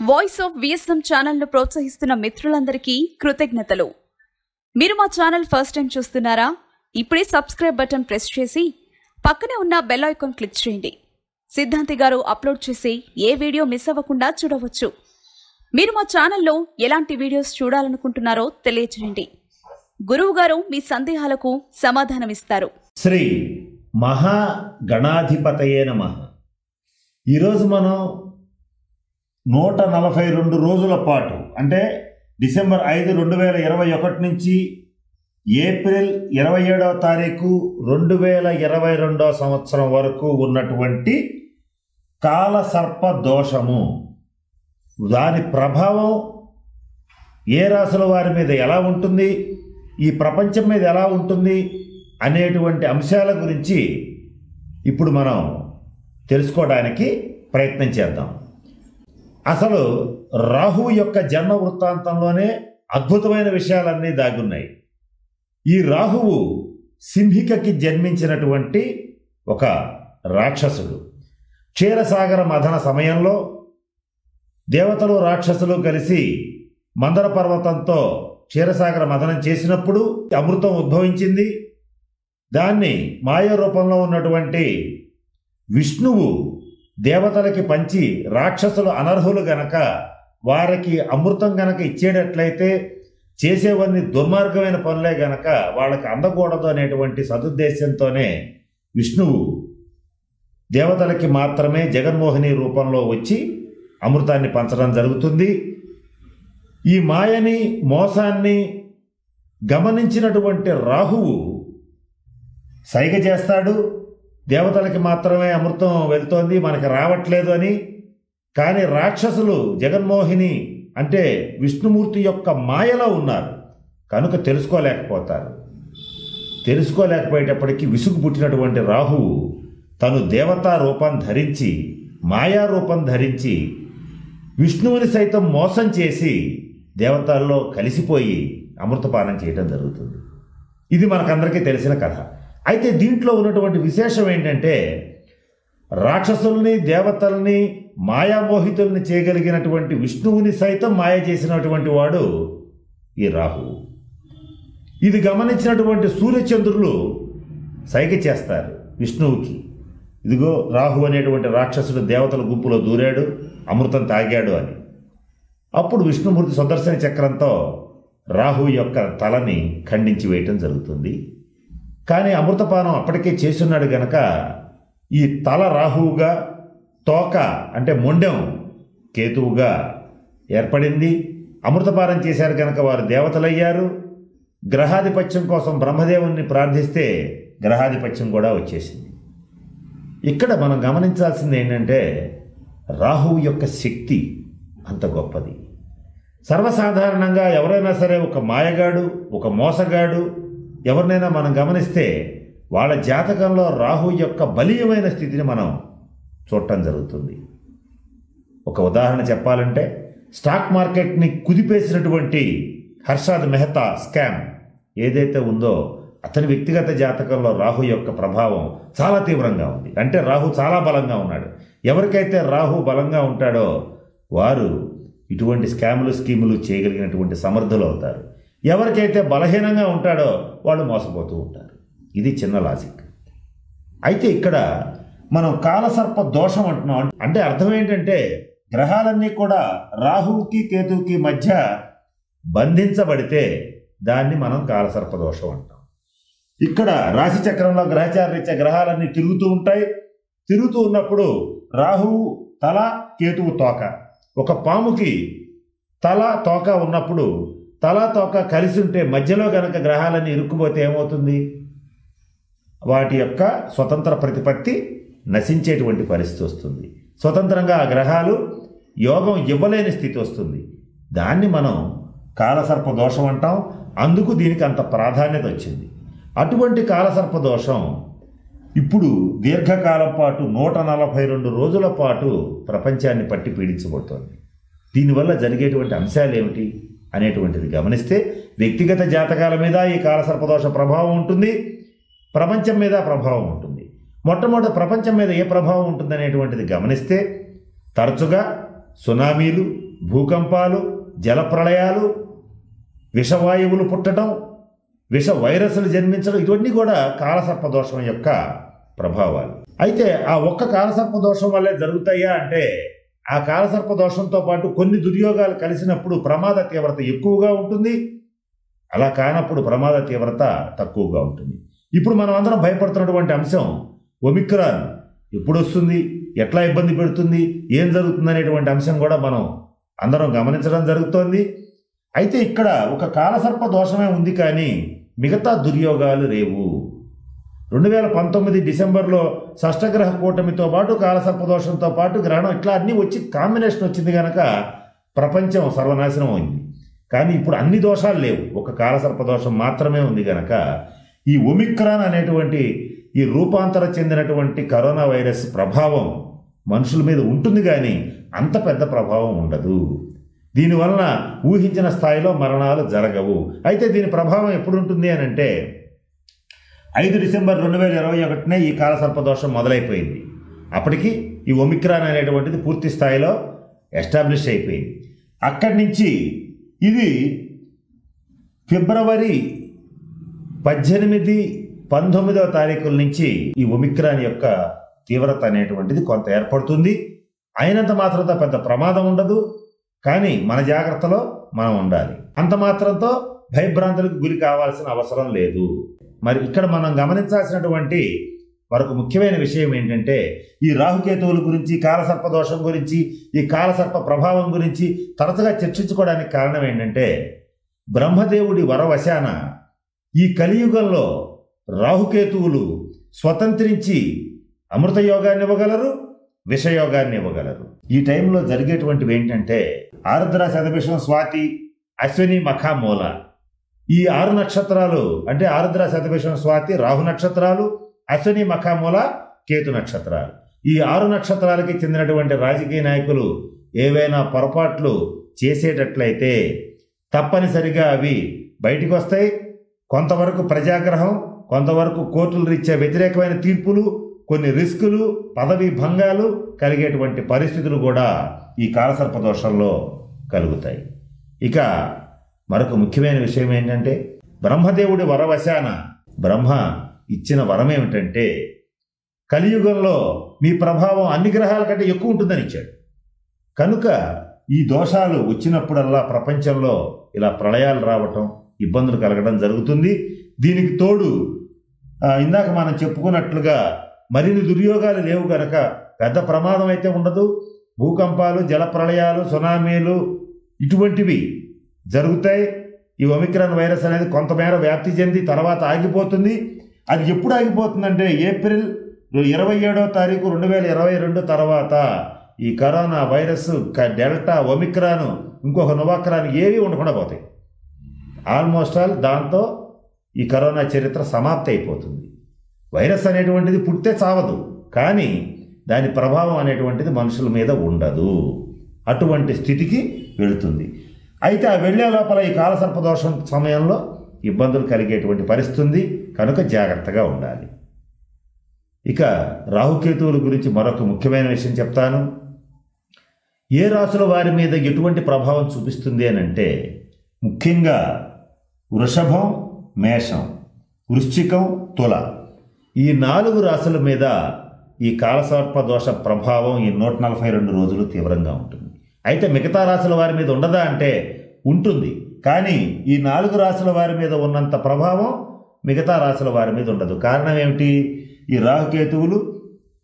Voice of VSM ఛానల్ను ప్రోత్సహిస్తున్న మిత్రులందరికీ కృతజ్ఞతలు. మీరు మా ఛానల్ ఫస్ట్ టైం చూస్తున్నారా? ఇప్పుడే సబ్స్క్రైబ్ బటన్ ప్రెస్ చేసి పక్కనే ఉన్న బెల్ ఐకాన్ క్లిక్ చేయండి. సిద్ధాంతి గారు అప్లోడ్ చేసే ఏ వీడియో మిస్ అవ్వకుండా చూడవచ్చు. మీరు మా ఛానల్లో ఎలాంటి వీడియోస్ చూడాలనుకుంటున్నారో తెలియజేయండి. గురువు గారు మీ సందేహాలకు సమాధానమిస్తారు. శ్రీ మహాగణాధిపతయే నమః. ఈరోజు మనం 142 రోజుల పాటు అంటే డిసెంబర్ 5, 2021 నుంచి ఏప్రిల్ 27వ తారీఖు 2022వ సంవత్సరం వరకు ఉన్నటువంటి కాలసర్ప దోషము, దాని ప్రభావం ఏ రాశుల వారి మీద ఎలా ఉంటుంది, ఈ ప్రపంచం మీద ఎలా ఉంటుంది అనేటువంటి అంశాల గురించి ఇప్పుడు మనం తెలుసుకోవడానికి ప్రయత్నం చేద్దాం. అసలు రాహు యొక్క జన్మ వృత్తాంతంలోనే అద్భుతమైన విషయాలన్నీ దాగున్నాయి. ఈ రాహువు సింహికకి జన్మించినటువంటి ఒక రాక్షసుడు. క్షీరసాగర మథన సమయంలో దేవతలు రాక్షసులు కలిసి మందర పర్వతంతో క్షీరసాగర మథనం చేసినప్పుడు అమృతం ఉద్భవించింది. దాన్ని మాయ రూపంలో ఉన్నటువంటి విష్ణువు దేవతలకి పంచి రాక్షసులు అనర్హులు గనక వారికి అమృతం గనక ఇచ్చేటట్లయితే చేసేవన్నీ దుర్మార్గమైన పనులే గనక వాళ్ళకి అందకూడదు అనేటువంటి సదుద్దేశంతోనే విష్ణువు దేవతలకి మాత్రమే జగన్మోహిని రూపంలో వచ్చి అమృతాన్ని పంచడం జరుగుతుంది. ఈ మాయని మోసాన్ని గమనించినటువంటి రాహువు సైగ చేస్తాడు, దేవతలకి మాత్రమే అమృతం వెళ్తోంది, మనకి రావట్లేదు అని. కానీ రాక్షసులు జగన్మోహిని అంటే విష్ణుమూర్తి యొక్క మాయలో ఉన్నారు కనుక తెలుసుకోలేకపోతారు. తెలుసుకోలేకపోయేటప్పటికీ విసుగు పుట్టినటువంటి రాహువు తను దేవతా రూపం ధరించి, మాయా రూపం ధరించి విష్ణువుని సైతం మోసం చేసి దేవతల్లో కలిసిపోయి అమృతపానం చేయడం జరుగుతుంది. ఇది మనకందరికీ తెలిసిన కథ. అయితే దీంట్లో ఉన్నటువంటి విశేషం ఏంటంటే రాక్షసుల్ని దేవతల్ని మాయామోహితుల్ని చేయగలిగినటువంటి విష్ణువుని సైతం మాయ చేసినటువంటి వాడు ఈ రాహువు. ఇది గమనించినటువంటి సూర్యచంద్రులు సైగ చేస్తారు విష్ణువుకి, ఇదిగో రాహు అనేటువంటి రాక్షసుడు దేవతల గుంపులో దూరాడు, అమృతం తాగాడు అని. అప్పుడు విష్ణుమూర్తి సుదర్శన చక్రంతో రాహు యొక్క తలని ఖండించి వేయటం జరుగుతుంది. కానీ అమృతపానం అప్పటికే చేసున్నాడు గనక ఈ తల రాహువుగా, తోక అంటే మొండెం కేతువుగా ఏర్పడింది. అమృతపానం చేశారు కనుక వారు దేవతలయ్యారు. గ్రహాధిపత్యం కోసం బ్రహ్మదేవుణ్ణి ప్రార్థిస్తే గ్రహాధిపత్యం కూడా వచ్చేసింది. ఇక్కడ మనం గమనించాల్సింది ఏంటంటే రాహువు యొక్క శక్తి అంత గొప్పది. సర్వసాధారణంగా ఎవరైనా సరే ఒక మాయగాడు, ఒక మోసగాడు ఎవరినైనా మనం గమనిస్తే వాళ్ళ జాతకంలో రాహు యొక్క బలీయమైన స్థితిని మనం చూడటం జరుగుతుంది. ఒక ఉదాహరణ చెప్పాలంటే స్టాక్ మార్కెట్ని కుదిపేసినటువంటి హర్షాద్ మెహతా స్కామ్ ఏదైతే ఉందో అతని వ్యక్తిగత జాతకంలో రాహు యొక్క ప్రభావం చాలా తీవ్రంగా ఉంది. అంటే రాహు చాలా బలంగా ఉన్నాడు. ఎవరికైతే రాహు బలంగా ఉంటాడో వారు ఇటువంటి స్కీములు చేయగలిగినటువంటి సమర్థులు అవుతారు. ఎవరికైతే బలహీనంగా ఉంటాడో వాళ్ళు మోసపోతూ ఉంటారు. ఇది చిన్న లాజిక్. అయితే ఇక్కడ మనం కాలసర్ప దోషం అంటున్నాం. అంటే అర్థం ఏంటంటే గ్రహాలన్నీ కూడా రాహువుకి కేతువుకి మధ్య బంధించబడితే దాన్ని మనం కాలసర్ప దోషం అంటాం. ఇక్కడ రాశి చక్రంలో గ్రహచార రీత్యా గ్రహాలన్నీ తిరుగుతూ ఉంటాయి. తిరుగుతూ ఉన్నప్పుడు రాహువు తల, కేతువు తోక. ఒక పాముకి తల తోక ఉన్నప్పుడు తల తోక కలిసి ఉంటే మధ్యలో గనక గ్రహాలన్నీ ఇరుక్కుపోతే ఏమవుతుంది? వాటి యొక్క స్వతంత్ర ప్రతిపత్తి నశించేటువంటి పరిస్థితి వస్తుంది. స్వతంత్రంగా ఆ గ్రహాలు యోగం ఇవ్వలేని స్థితి వస్తుంది. దాన్ని మనం కాలసర్ప దోషం అంటాం. అందుకు దీనికి అంత ప్రాధాన్యత వచ్చింది. అటువంటి కాలసర్ప దోషం ఇప్పుడు దీర్ఘకాలం పాటు 142 రోజుల పాటు ప్రపంచాన్ని పట్టి పీడించబడుతోంది. దీనివల్ల జరిగేటువంటి అంశాలు ఏమిటి అనేటువంటిది గమనిస్తే వ్యక్తిగత జాతకాల మీద ఈ కాలసర్పదోష ప్రభావం ఉంటుంది, ప్రపంచం మీద ప్రభావం ఉంటుంది. మొట్టమొదటి ప్రపంచం మీద ఏ ప్రభావం ఉంటుంది అనేటువంటిది గమనిస్తే తరచుగా సునామీలు, భూకంపాలు, జలప్రళయాలు, విషవాయువులు పుట్టడం, విష వైరస్లు జన్మించడం, ఇవన్నీ కూడా కాలసర్పదోషం యొక్క ప్రభావాలు. అయితే ఆ ఒక్క కాలసర్పదోషం వల్లే జరుగుతాయా అంటే, ఆ కాలసర్పదోషంతో పాటు కొన్ని దుర్యోగాలు కలిసినప్పుడు ప్రమాద తీవ్రత ఎక్కువగా ఉంటుంది, అలా కానప్పుడు ప్రమాద తీవ్రత తక్కువగా ఉంటుంది. ఇప్పుడు మనం అందరం భయపడుతున్నటువంటి అంశం ఒమిక్రాన్ ఎప్పుడు వస్తుంది, ఎట్లా ఇబ్బంది పెడుతుంది, ఏం జరుగుతుంది అనేటువంటి అంశం కూడా మనం అందరం గమనించడం జరుగుతోంది. అయితే ఇక్కడ ఒక కాలసర్ప దోషమే ఉంది, కానీ మిగతా దుర్యోగాలు లేవు. 2019 డిసెంబర్లో షష్టగ్రహ కూటమితో పాటు కాలసర్పదోషంతో పాటు గ్రహణం ఇట్లా అన్నీ వచ్చి కాంబినేషన్ వచ్చింది కనుక ప్రపంచం సర్వనాశనం అయింది. కానీ ఇప్పుడు అన్ని దోషాలు లేవు, ఒక కాలసర్పదోషం మాత్రమే ఉంది కనుక ఈ ఒమిక్రాన్ అనేటువంటి ఈ రూపాంతర చెందినటువంటి కరోనా వైరస్ ప్రభావం మనుషుల మీద ఉంటుంది, కానీ అంత పెద్ద ప్రభావం ఉండదు. దీనివలన ఊహించిన స్థాయిలో మరణాలు జరగవు. అయితే దీని ప్రభావం ఎప్పుడు ఉంటుంది అని అంటే 5 డిసెంబర్ 2021 ఈ కాలసర్పదోషం మొదలైపోయింది. అప్పటికి ఈ ఒమిక్రాన్ అనేటువంటిది పూర్తి స్థాయిలో ఎస్టాబ్లిష్ అయిపోయింది. అక్కడి నుంచి ఇది ఫిబ్రవరి 18, 19వ తారీఖుల నుంచి ఈ ఒమిక్రాన్ యొక్క తీవ్రత అనేటువంటిది కొంత ఏర్పడుతుంది. అయినంత మాత్రంతో పెద్ద ప్రమాదం ఉండదు, కానీ మన జాగ్రత్తలో మనం ఉండాలి. అంత మాత్రంతో భయభ్రాంతులకు గురి కావాల్సిన అవసరం లేదు. మరి ఇక్కడ మనం గమనించాల్సినటువంటి మరొక ముఖ్యమైన విషయం ఏంటంటే, ఈ రాహుకేతువుల గురించి, కాలసర్పదోషం గురించి, ఈ కాలసర్ప ప్రభావం గురించి తరచుగా చర్చించుకోవడానికి కారణం ఏంటంటే, బ్రహ్మదేవుడి వరవశాన ఈ కలియుగంలో రాహుకేతువులు స్వతంత్రించి అమృత యోగాన్ని ఇవ్వగలరు, విషయోగాన్ని ఇవ్వగలరు. ఈ టైంలో జరిగేటువంటివి ఏంటంటే, ఆరుద్ర, శతభిషం, స్వాతి, అశ్విని, మఖ, మూల, ఈ 6 నక్షత్రాలు అంటే ఆరుద్ర, శతభిషం, స్వాతి రాహు నక్షత్రాలు, అశ్విని, మఖ, మూల కేతు నక్షత్రాలు. ఈ 6 నక్షత్రాలకి చెందినటువంటి రాజకీయ నాయకులు ఏవైనా పొరపాట్లు చేసేటట్లయితే తప్పనిసరిగా అవి బయటికి వస్తాయి. కొంతవరకు ప్రజాగ్రహం, కొంతవరకు కోర్టులు రీత్యా వ్యతిరేకమైన తీర్పులు, కొన్ని రిస్కులు, పదవీ భంగాలు కలిగేటువంటి పరిస్థితులు కూడా ఈ కాలసర్పదోషంలో కలుగుతాయి. ఇక మరొక ముఖ్యమైన విషయం ఏంటంటే, బ్రహ్మదేవుడి వరవశాన బ్రహ్మ ఇచ్చిన వరం ఏమిటంటే, కలియుగంలో మీ ప్రభావం అన్ని గ్రహాల కంటే ఎక్కువ ఉంటుందని ఇచ్చాడు. కనుక ఈ దోషాలు వచ్చినప్పుడల్లా ప్రపంచంలో ఇలా ప్రళయాలు రావటం, ఇబ్బందులు కలగడం జరుగుతుంది. దీనికి తోడు ఇందాక మనం చెప్పుకున్నట్లుగా మరిన్ని దుర్యోగాలు లేవు కనుక పెద్ద ప్రమాదం అయితే ఉండదు. భూకంపాలు, జలప్రళయాలు, సునామీలు ఇటువంటివి జరుగుతాయి. ఈ ఒమిక్రాన్ వైరస్ అనేది కొంతమేర వ్యాప్తి చెంది తర్వాత ఆగిపోతుంది. అది ఎప్పుడు ఆగిపోతుందంటే ఏప్రిల్ 27వ తారీఖు 2022 తర్వాత ఈ కరోనా వైరస్, డెల్టా, ఒమిక్రాన్, ఇంకొక నోవాక్రాన్ ఏవి ఉండకుండా పోతాయి. ఆల్మోస్ట్ ఆల్ దాంతో ఈ కరోనా చరిత్ర సమాప్తి అయిపోతుంది. వైరస్ అనేటువంటిది పుట్టే చావదు, కానీ దాని ప్రభావం అనేటువంటిది మనుషుల మీద ఉండదు. అటువంటి స్థితికి వెళుతుంది. అయితే ఆ వెళ్లే లోపల ఈ కాలసర్పదోషం సమయంలో ఇబ్బందులు కలిగేటువంటి పరిస్థితి, కనుక జాగ్రత్తగా ఉండాలి. ఇక రాహుకేతువుల గురించి మరొక ముఖ్యమైన విషయం చెప్తాను. ఏ రాశుల వారి మీద ఎటువంటి ప్రభావం చూపిస్తుంది అని అంటే, ముఖ్యంగా వృషభం, మేషం, వృశ్చికం, తుల, ఈ 4 రాశుల మీద ఈ కాలసర్పదోష ప్రభావం ఈ 142 రోజులు తీవ్రంగా ఉంటుంది. అయితే మిగతా రాశుల వారి మీద ఉండదా అంటే ఉంటుంది, కానీ ఈ 4 రాశుల వారి మీద ఉన్నంత ప్రభావం మిగతా రాశుల వారి మీద ఉండదు. కారణం ఏమిటి? ఈ రాహుకేతువులు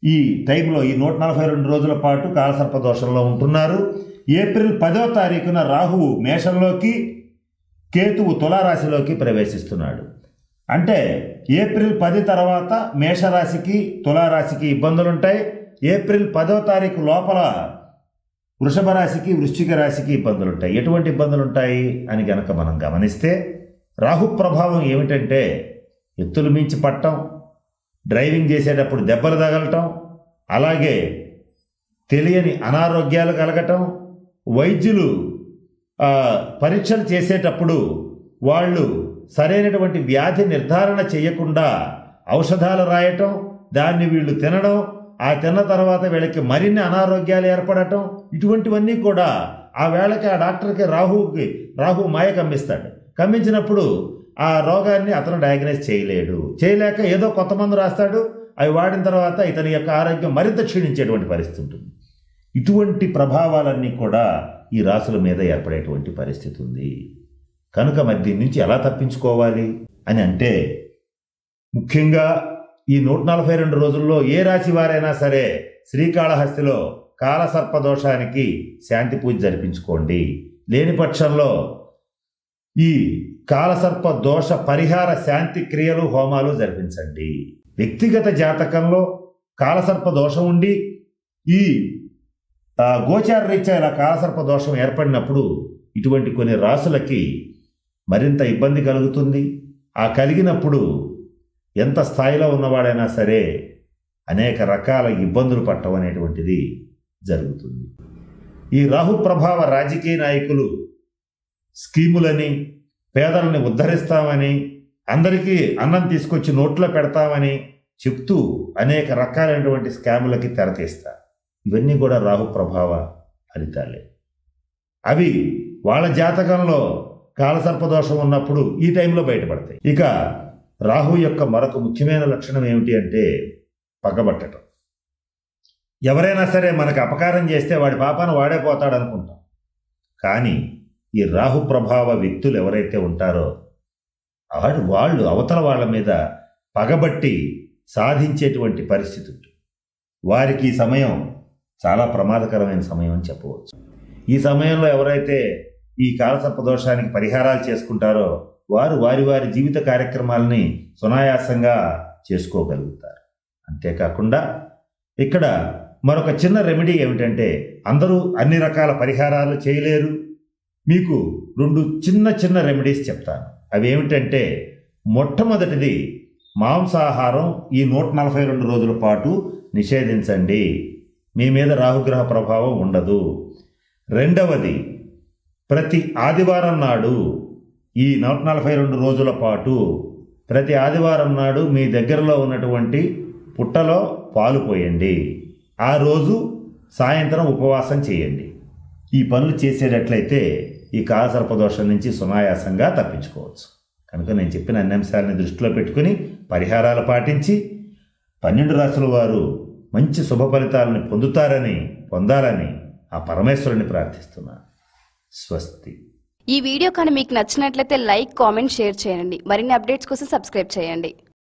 ఈ టైంలో ఈ 142 రోజుల పాటు కాలసర్పదోషంలో ఉంటున్నారు. ఏప్రిల్ 10వ తారీఖున రాహువు మేషంలోకి, కేతువు తులారాశిలోకి ప్రవేశిస్తున్నాడు. అంటే ఏప్రిల్ 10 తర్వాత మేషరాశికి, తులారాశికి ఇబ్బందులుంటాయి. ఏప్రిల్ 10వ తారీఖు లోపల వృషభ రాశికి, వృశ్చిక రాశికి ఇబ్బందులుంటాయి. ఎటువంటి ఇబ్బందులుంటాయి అని గనక మనం గమనిస్తే, రాహు ప్రభావం ఏమిటంటే ఎత్తులు మించి పట్టడం, డ్రైవింగ్ చేసేటప్పుడు దెబ్బలు తగలటం, అలాగే తెలియని అనారోగ్యాలు కలగటం, వైద్యులు పరీక్షలు చేసేటప్పుడు వాళ్ళు సరైనటువంటి వ్యాధి నిర్ధారణ చేయకుండా ఔషధాలు రాయటం, దాన్ని వీళ్ళు తినడం, ఆ తిన్న తర్వాత వీళ్ళకి మరిన్ని అనారోగ్యాలు ఏర్పడటం, ఇటువంటివన్నీ కూడా ఆ వేళకి ఆ డాక్టర్కి రాహు మాయ కమ్మిస్తాడు. కమ్మించినప్పుడు ఆ రోగాన్ని అతను డయాగ్నైజ్ చేయలేక ఏదో కొత్త మందు రాస్తాడు. అవి వాడిన తర్వాత ఇతని యొక్క ఆరోగ్యం మరింత క్షీణించేటువంటి పరిస్థితి ఉంటుంది. ఇటువంటి ప్రభావాలన్నీ కూడా ఈ రాశుల మీద ఏర్పడేటువంటి పరిస్థితి ఉంది. కనుక మరి దీని నుంచి ఎలా తప్పించుకోవాలి అని అంటే, ముఖ్యంగా ఈ 142 రోజుల్లో ఏ రాశి వారైనా సరే శ్రీకాళహస్తిలో కాలసర్పదోషానికి శాంతి పూజ జరిపించుకోండి. లేని పక్షంలో ఈ కాలసర్ప దోష పరిహార శాంతి క్రియలు, హోమాలు జరిపించండి. వ్యక్తిగత జాతకంలో కాలసర్ప దోషం ఉండి ఈ గోచార రీత్యా ఇలా కాలసర్ప దోషం ఏర్పడినప్పుడు ఇటువంటి కొన్ని రాసులకి మరింత ఇబ్బంది కలుగుతుంది. ఆ కలిగినప్పుడు ఎంత స్థాయిలో ఉన్నవాడైనా సరే అనేక రకాల ఇబ్బందులు పట్టడం అనేటువంటిది జరుగుతుంది. ఈ రాహు ప్రభావ రాజకీయ నాయకులు స్కీములని, పేదలని ఉద్ధరిస్తామని, అందరికీ అన్నం తీసుకొచ్చి నోట్లో పెడతామని చెప్తూ అనేక రకాలైనటువంటి స్కాములకి తెరతీస్తారు. ఇవన్నీ కూడా రాహు ప్రభావ ఫలితాలే. అవి వాళ్ళ జాతకంలో కాలసర్పదోషం ఉన్నప్పుడు ఈ టైంలో బయటపడతాయి. ఇక రాహు యొక్క మరొక ముఖ్యమైన లక్షణం ఏమిటి అంటే పగబట్టడం. ఎవరైనా సరే మనకు అపకారం చేస్తే వాడి పాపాన వాడే పోతాడు అనుకుంటాం. కానీ ఈ రాహు ప్రభావ వ్యక్తులు ఎవరైతే ఉంటారో వాళ్ళు అవతల వాళ్ళ మీద పగబట్టి సాధించేటువంటి పరిస్థితి ఉంటుంది. వారికి ఈ సమయం చాలా ప్రమాదకరమైన సమయం అని చెప్పవచ్చు. ఈ సమయంలో ఎవరైతే ఈ కాలసర్పదోషానికి పరిహారాలు చేసుకుంటారో వారు వారి జీవిత కార్యక్రమాలని సునాయాసంగా చేసుకోగలుగుతారు. అంతేకాకుండా ఇక్కడ మరొక చిన్న రెమెడీ ఏమిటంటే, అందరూ అన్ని రకాల పరిహారాలు చేయలేరు. మీకు 2 చిన్న రెమెడీస్ చెప్తాను. అవి ఏమిటంటే, మొట్టమొదటిది మాంసాహారం ఈ 142 రోజుల పాటు నిషేధించండి. మీ మీద రాహుగ్రహ ప్రభావం ఉండదు. రెండవది, ప్రతి ఆదివారం నాడు ఈ 142 రోజుల పాటు ప్రతి ఆదివారం నాడు మీ దగ్గరలో ఉన్నటువంటి పుట్టలో పాలు పోయండి. ఆ రోజు సాయంత్రం ఉపవాసం చేయండి. ఈ పనులు చేసేటట్లయితే ఈ కాలసర్పదోషం నుంచి సునాయాసంగా తప్పించుకోవచ్చు. కనుక నేను చెప్పిన అన్ని అంశాలని దృష్టిలో పెట్టుకుని పరిహారాలు పాటించి 12 రాశుల వారు మంచి శుభ ఫలితాలను పొందాలని ఆ పరమేశ్వరుని ప్రార్థిస్తున్నాను. స్వస్తి. ఈ వీడియో కానీ మీకు నచ్చినట్లయితే లైక్, కామెంట్, షేర్ చేయండి. మరిన్ని అప్డేట్స్ కోసం సబ్స్క్రైబ్ చేయండి.